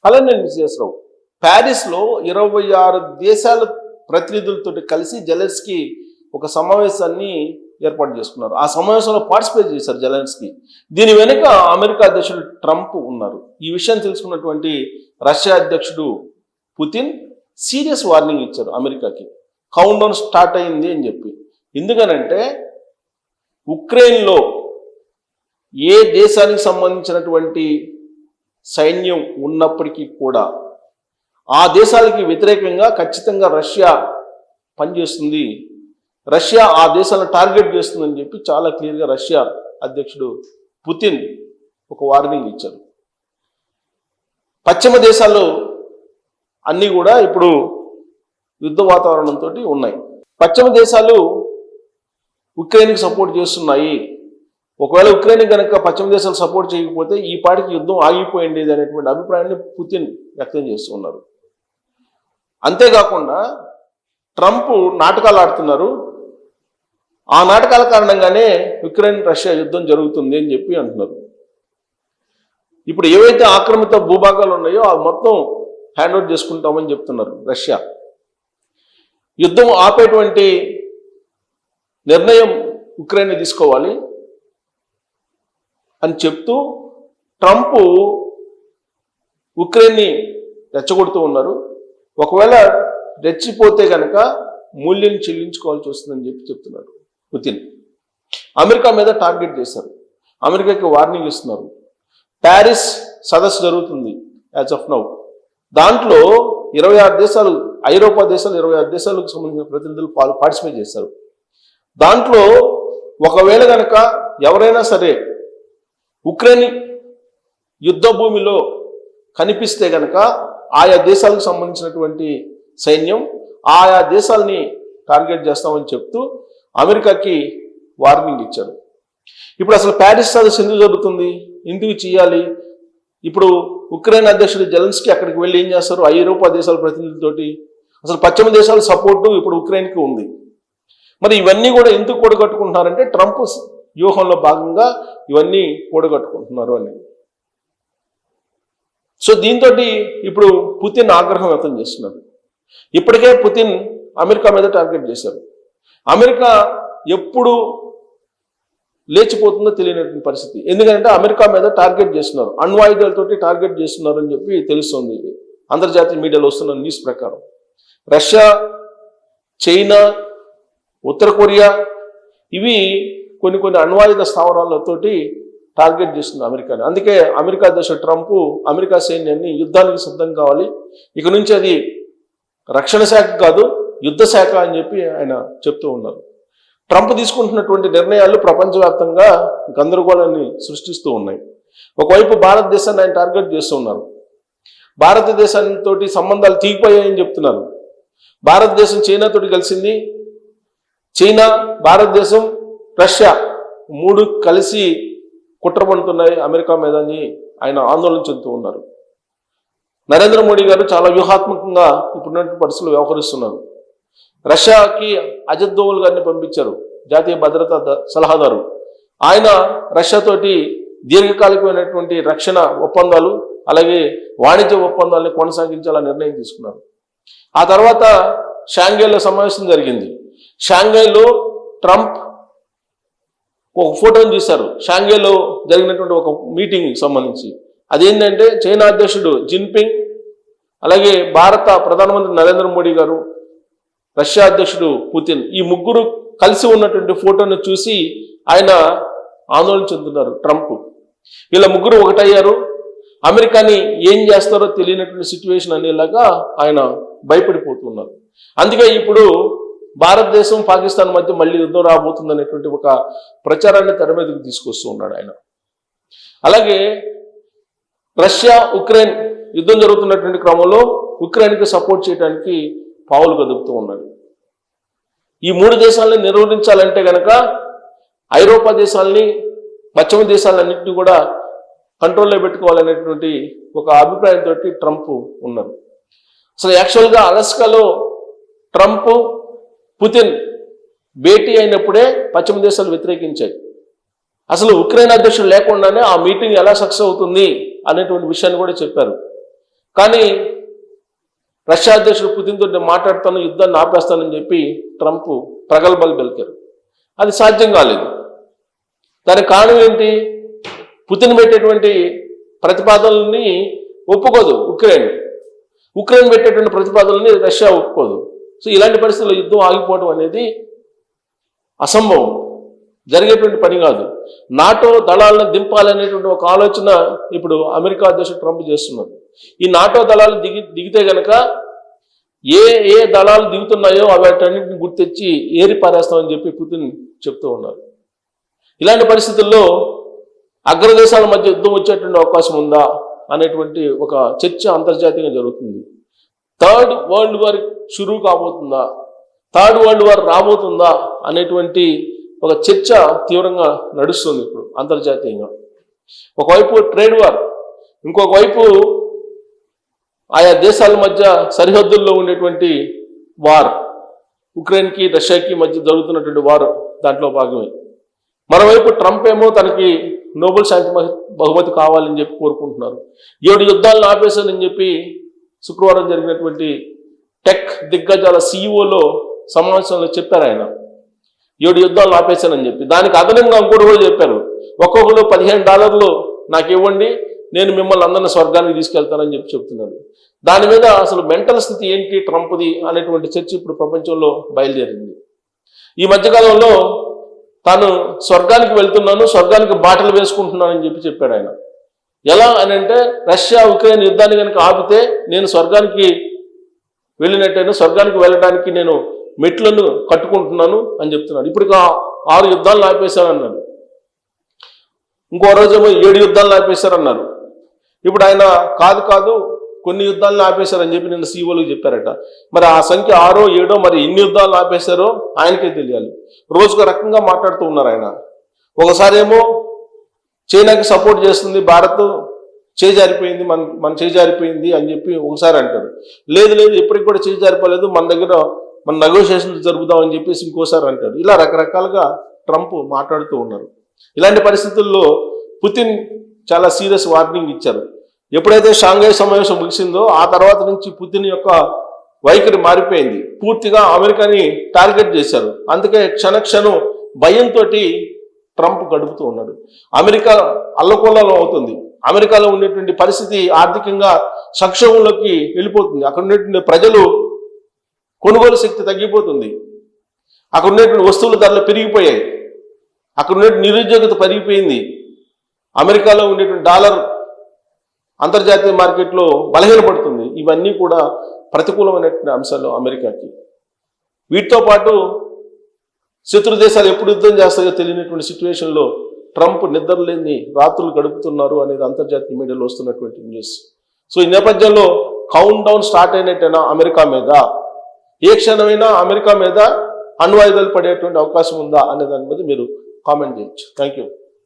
అలానే విజయశ్రావు ప్యారిస్లో 26 దేశాల ప్రతినిధులతో కలిసి జెలెన్స్కీ ఒక సమావేశాన్ని ఏర్పాటు చేసుకున్నారు. ఆ సమావేశంలో పార్టిసిపేట్ చేశారు జెలెన్స్కీ. దీని వెనుక అమెరికా అధ్యక్షుడు ట్రంప్ ఉన్నారు. ఈ విషయాన్ని తెలుసుకున్నటువంటి రష్యా అధ్యక్షుడు పుతిన్ సీరియస్ వార్నింగ్ ఇచ్చారు అమెరికాకి. కౌంట్ డౌన్ స్టార్ట్ అయింది అని చెప్పి. ఎందుకనంటే ఉక్రెయిన్లో ఏ దేశానికి సంబంధించినటువంటి సైన్యం ఉన్నప్పటికీ కూడా ఆ దేశాలకి వ్యతిరేకంగా ఖచ్చితంగా రష్యా పనిచేస్తుంది, రష్యా ఆ దేశాలను టార్గెట్ చేస్తుందని చెప్పి చాలా క్లియర్గా రష్యా అధ్యక్షుడు పుతిన్ ఒక వార్నింగ్ ఇచ్చారు. పశ్చిమ దేశాలు అన్నీ కూడా ఇప్పుడు యుద్ధ వాతావరణంతో ఉన్నాయి. పశ్చిమ దేశాలు ఉక్రెయిన్కి సపోర్ట్ చేస్తున్నాయి. ఒకవేళ ఉక్రెయిన్ కనుక పశ్చిమ దేశాలు సపోర్ట్ చేయకపోతే ఈ పాటికి యుద్ధం ఆగిపోయింది అనేటువంటి అభిప్రాయాన్ని పుతిన్ వ్యక్తం చేస్తున్నారు. అంతేకాకుండా ట్రంప్ నాటకాలు ఆడుతున్నారు. ఆ నాటకాల కారణంగానే ఉక్రెయిన్ రష్యా యుద్ధం జరుగుతుంది అని చెప్పి అంటున్నారు. ఇప్పుడు ఏవైతే ఆక్రమిత భూభాగాలు ఉన్నాయో అవి మొత్తం హ్యాండ్ ఓవర్ చేసుకుంటామని చెప్తున్నారు రష్యా. యుద్ధం ఆపేటువంటి నిర్ణయం ఉక్రెయిన్ తీసుకోవాలి అని చెప్తూ ట్రంప్ ఉక్రెయిన్ని రెచ్చగొడుతూ ఉన్నారు. ఒకవేళ రెచ్చిపోతే కనుక మూల్యం చెల్లించుకోవాల్సి వస్తుందని చెప్పి చెప్తున్నారు పుతిన్. అమెరికా మీద టార్గెట్ చేశారు. అమెరికాకి వార్నింగ్ ఇస్తున్నారు. ప్యారిస్ సదస్సు జరుగుతుంది యాజ్ ఆఫ్ నౌ. దాంట్లో 26 దేశాలు, ఐరోపా దేశాలు 26 దేశాలకు సంబంధించిన ప్రతినిధులు పార్టిసిపేట్ చేశారు. దాంట్లో ఒకవేళ కనుక ఎవరైనా సరే ఉక్రెయిన్ యుద్ధ భూమిలో కనిపిస్తే కనుక ఆయా దేశాలకు సంబంధించినటువంటి సైన్యం ఆయా దేశాలని టార్గెట్ చేస్తామని చెప్తూ అమెరికాకి వార్నింగ్ ఇచ్చారు. ఇప్పుడు అసలు ప్యారిస్ సదస్సు ఎందుకు జరుగుతుంది, ఎందుకు చేయాలి? ఇప్పుడు ఉక్రెయిన్ అధ్యక్షుడు జెలెన్స్కీ అక్కడికి వెళ్ళి ఏం చేస్తారు? ఐరోపా దేశాల ప్రతినిధులతోటి అసలు పశ్చిమ దేశాల సపోర్టు ఇప్పుడు ఉక్రెయిన్కి ఉంది. మరి ఇవన్నీ కూడా ఎందుకు కూడగట్టుకుంటున్నారంటే ట్రంప్ వ్యూహంలో భాగంగా ఇవన్నీ కూడగట్టుకుంటున్నారు అని. సో దీంతో ఇప్పుడు పుతిన్ ఆగ్రహం వ్యక్తం చేస్తున్నారు. ఇప్పటికే పుతిన్ అమెరికా మీద టార్గెట్ చేశారు. అమెరికా ఎప్పుడు లేచిపోతుందో తెలియనటువంటి పరిస్థితి. ఎందుకంటే అమెరికా మీద టార్గెట్ చేస్తున్నారు, అణ్వాయుధాలతోటి టార్గెట్ చేస్తున్నారు అని చెప్పి తెలుస్తుంది అంతర్జాతీయ మీడియాలో వస్తున్న న్యూస్ ప్రకారం. రష్యా, చైనా, ఉత్తర కొరియా ఇవి కొన్ని అణ్వాయుధ స్థావరాలతోటి టార్గెట్ చేస్తుంది అమెరికాని. అందుకే అమెరికా అధ్యక్షుడు ట్రంప్ అమెరికా సైన్యాన్ని యుద్ధానికి సిద్ధం కావాలి, ఇక నుంచి అది రక్షణ శాఖ కాదు యుద్ధ శాఖ అని చెప్పి ఆయన చెప్తూ ఉన్నారు. ట్రంప్ తీసుకుంటున్నటువంటి నిర్ణయాలు ప్రపంచవ్యాప్తంగా గందరగోళాన్ని సృష్టిస్తూ ఉన్నాయి. ఒకవైపు భారతదేశాన్ని ఆయన టార్గెట్ చేస్తూ ఉన్నారు. భారతదేశంతో సంబంధాలు తీగిపోయాయని చెప్తున్నారు. భారతదేశం చైనాతోటి కలిసింది. చైనా, భారతదేశం, రష్యా 3 కలిసి కుట్ర పడుతున్నాయి అమెరికా మీద అని ఆయన ఆందోళన చెందుతూ ఉన్నారు. నరేంద్ర మోడీ గారు చాలా వ్యూహాత్మకంగా ఇప్పుడున్నటువంటి పరిస్థితులు వ్యవహరిస్తున్నారు. రష్యాకి అజిత్ దోవల్ గారిని పంపించారు, జాతీయ భద్రతా సలహాదారు. ఆయన రష్యాతోటి దీర్ఘకాలికమైనటువంటి రక్షణ ఒప్పందాలు అలాగే వాణిజ్య ఒప్పందాలని కొనసాగించాలని నిర్ణయం తీసుకున్నారు. ఆ తర్వాత షాంఘైలో సమావేశం జరిగింది. షాంఘైలో ట్రంప్ ఒక ఫోటోని తీశారు షాంఘైలో జరిగినటువంటి ఒక మీటింగ్కి సంబంధించి. అదేంటంటే చైనా అధ్యక్షుడు జిన్పింగ్, అలాగే భారత ప్రధానమంత్రి నరేంద్ర మోడీ గారు, రష్యా అధ్యక్షుడు పుతిన్, ఈ ముగ్గురు కలిసి ఉన్నటువంటి ఫోటోను చూసి ఆయన ఆందోళన చెందుతున్నారు ట్రంప్. వీళ్ళ ముగ్గురు ఒకటయ్యారు, అమెరికాని ఏం చేస్తారో తెలియనటువంటి సిచ్యువేషన్ అనేలాగా ఆయన భయపడిపోతున్నారు. అందుకే ఇప్పుడు భారతదేశం, పాకిస్తాన్ మధ్య మళ్ళీ యుద్ధం రాబోతుంది అనేటువంటి ఒక ప్రచారాన్ని తెర మీదకి తీసుకొస్తూ ఉన్నాడు ఆయన. అలాగే రష్యా, ఉక్రెయిన్ యుద్ధం జరుగుతున్నటువంటి క్రమంలో ఉక్రెయిన్కి సపోర్ట్ చేయడానికి పావులు కదుపుతూ ఉన్నాడు. ఈ 3 దేశాలని నిర్వహించాలంటే కనుక ఐరోపా దేశాలని, పశ్చిమ దేశాలన్నింటినీ కూడా కంట్రోల్లో పెట్టుకోవాలనేటువంటి ఒక అభిప్రాయంతో ట్రంప్ ఉన్నారు. అసలు యాక్చువల్గా అలస్కాలో ట్రంప్, పుతిన్ భేటీ అయినప్పుడే పశ్చిమ దేశాలు వ్యతిరేకించాయి. అసలు ఉక్రెయిన్ అధ్యక్షుడు లేకుండానే ఆ మీటింగ్ ఎలా సక్సెస్ అవుతుంది అనేటువంటి విషయాన్ని కూడా చెప్పారు. కానీ రష్యా అధ్యక్షుడు పుతిన్తో నేను మాట్లాడతాను, యుద్ధాన్ని ఆపేస్తానని చెప్పి ట్రంప్ ప్రగల్భాలు పలికారు. అది సాధ్యం కాలేదు. దానికి కారణం ఏంటి? పుతిన్ పెట్టేటువంటి ప్రతిపాదనల్ని ఒప్పుకోదు ఉక్రెయిన్ పెట్టేటువంటి ప్రతిపాదనల్ని రష్యా ఒప్పుకోదు. సో ఇలాంటి పరిస్థితుల్లో యుద్ధం ఆగిపోవడం అనేది అసంభవం, జరిగేటువంటి పని కాదు. నాటో దళాలను దింపాలనేటువంటి ఒక ఆలోచన ఇప్పుడు అమెరికా అధ్యక్షుడు ట్రంప్ చేస్తున్నారు. ఈ నాటో దళాలు దిగితే గనక ఏ దళాలు దిగుతున్నాయో వాటన్నింటిని గుర్తించి ఏరి పారేస్తామని చెప్పి పుతిన్ చెప్తూ ఉన్నారు. ఇలాంటి పరిస్థితుల్లో అగ్రదేశాల మధ్య యుద్ధం వచ్చేటువంటి అవకాశం ఉందా అనేటువంటి ఒక చర్చ అంతర్జాతీయంగా జరుగుతుంది. థర్డ్ వరల్డ్ వార్ షురూ కాబోతుందా, థర్డ్ వరల్డ్ వార్ రాబోతుందా అనేటువంటి ఒక చర్చ తీవ్రంగా నడుస్తుంది ఇప్పుడు అంతర్జాతీయంగా. ఒకవైపు ట్రేడ్ వార్, ఇంకొక వైపు ఆయా దేశాల మధ్య సరిహద్దుల్లో ఉండేటువంటి వార్, ఉక్రెయిన్కి రష్యాకి మధ్య జరుగుతున్నటువంటి వార్ దాంట్లో భాగమే. మరోవైపు ట్రంప్ ఏమో తనకి నోబెల్ శాంతి బహుమతి కావాలని చెప్పి కోరుకుంటున్నారు. 7 యుద్ధాలను ఆపేశానని చెప్పి శుక్రవారం జరిగినటువంటి టెక్ దిగ్గజాల సీఈఓలో సమావేశంలో చెప్పారు ఆయన. 7 యుద్ధాలను ఆపేశానని చెప్పి దానికి అదనంగా ఇంకోటి కూడా చెప్పారు, ఒక్కొక్కరు $15 నాకు ఇవ్వండి, నేను మిమ్మల్ని అందరిని స్వర్గానికి తీసుకెళ్తానని చెప్పి చెప్తున్నాడు. దాని మీద అసలు మెంటల్ స్థితి ఏంటి ట్రంప్ది అనేటువంటి చర్చ ఇప్పుడు ప్రపంచంలో బయలుదేరింది. ఈ మధ్యకాలంలో తాను స్వర్గానికి వెళ్తున్నాను, స్వర్గానికి బాటలు వేసుకుంటున్నానని చెప్పాడు ఆయన. ఎలా అని అంటే రష్యా ఉక్రెయిన్ యుద్ధాన్ని కనుక ఆపితే నేను స్వర్గానికి వెళ్ళినట్టయినా, స్వర్గానికి వెళ్ళడానికి నేను మెట్లను కట్టుకుంటున్నాను అని చెప్తున్నాడు. ఇప్పుడు 6 యుద్ధాలను ఆపేశారన్నాడు. ఇంకో రోజేమో 7 యుద్ధాలను ఆపేశారన్నారు. ఇప్పుడు ఆయన కాదు కొన్ని యుద్ధాలను ఆపేశారని చెప్పి నిన్న సీఓలకు చెప్పారట. మరి ఆ సంఖ్య 6, 7 మరి ఎన్ని యుద్ధాలను ఆపేశారో ఆయనకే తెలియాలి. రోజుకు రకంగా మాట్లాడుతూ ఉన్నారు ఆయన. ఒకసారి ఏమో చైనాకి సపోర్ట్ చేస్తుంది భారత్, చేజారిపోయింది, మన చేజారిపోయింది అని చెప్పి ఒకసారి అంటారు. లేదు ఇప్పటికి కూడా చేజారిపోలేదు, మన నెగోషియేషన్ జరుపుదామని చెప్పేసి ఇంకోసారి అంటాడు. ఇలా రకరకాలుగా ట్రంప్ మాట్లాడుతూ ఉన్నారు. ఇలాంటి పరిస్థితుల్లో పుతిన్ చాలా సీరియస్ వార్నింగ్ ఇచ్చారు. ఎప్పుడైతే షాంఘై సమావేశం ముగిసిందో ఆ తర్వాత నుంచి పుతిన్ యొక్క వైఖరి మారిపోయింది. పూర్తిగా అమెరికాని టార్గెట్ చేశారు. అందుకే క్షణం భయంతో ట్రంప్ గడుపుతూ ఉన్నాడు. అమెరికా అల్లకొల్లాలం అవుతుంది. అమెరికాలో ఉండేటువంటి పరిస్థితి ఆర్థికంగా సంక్షోభంలోకి వెళ్ళిపోతుంది. అక్కడ ఉండేటువంటి ప్రజలు కొనుగోలు శక్తి తగ్గిపోతుంది. అక్కడ ఉండేటువంటి వస్తువుల ధరలు పెరిగిపోయాయి. అక్కడ ఉండేటువంటి నిరుద్యోగత పెరిగిపోయింది. అమెరికాలో ఉండేటువంటి డాలర్ అంతర్జాతీయ మార్కెట్లో బలహీనపడుతుంది. ఇవన్నీ కూడా ప్రతికూలమైనటువంటి అంశాలు అమెరికాకి. వీటితో పాటు శత్రు దేశాలు ఎప్పుడు యుద్ధం చేస్తాయో తెలియనటువంటి సిచ్యువేషన్లో ట్రంప్ నిద్రలేని రాత్రులు గడుపుతున్నారు అనేది అంతర్జాతీయ మీడియాలో వస్తున్నటువంటి న్యూస్. సో ఈ నేపథ్యంలో కౌంట్ డౌన్ స్టార్ట్ అయినట్టయినా అమెరికా మీద, ఏ క్షణమైనా అమెరికా మీద అణ్వాయుధాలు పడేటువంటి అవకాశం ఉందా అనే దాని మీద మీరు కామెంట్ చేయొచ్చు. Thank you.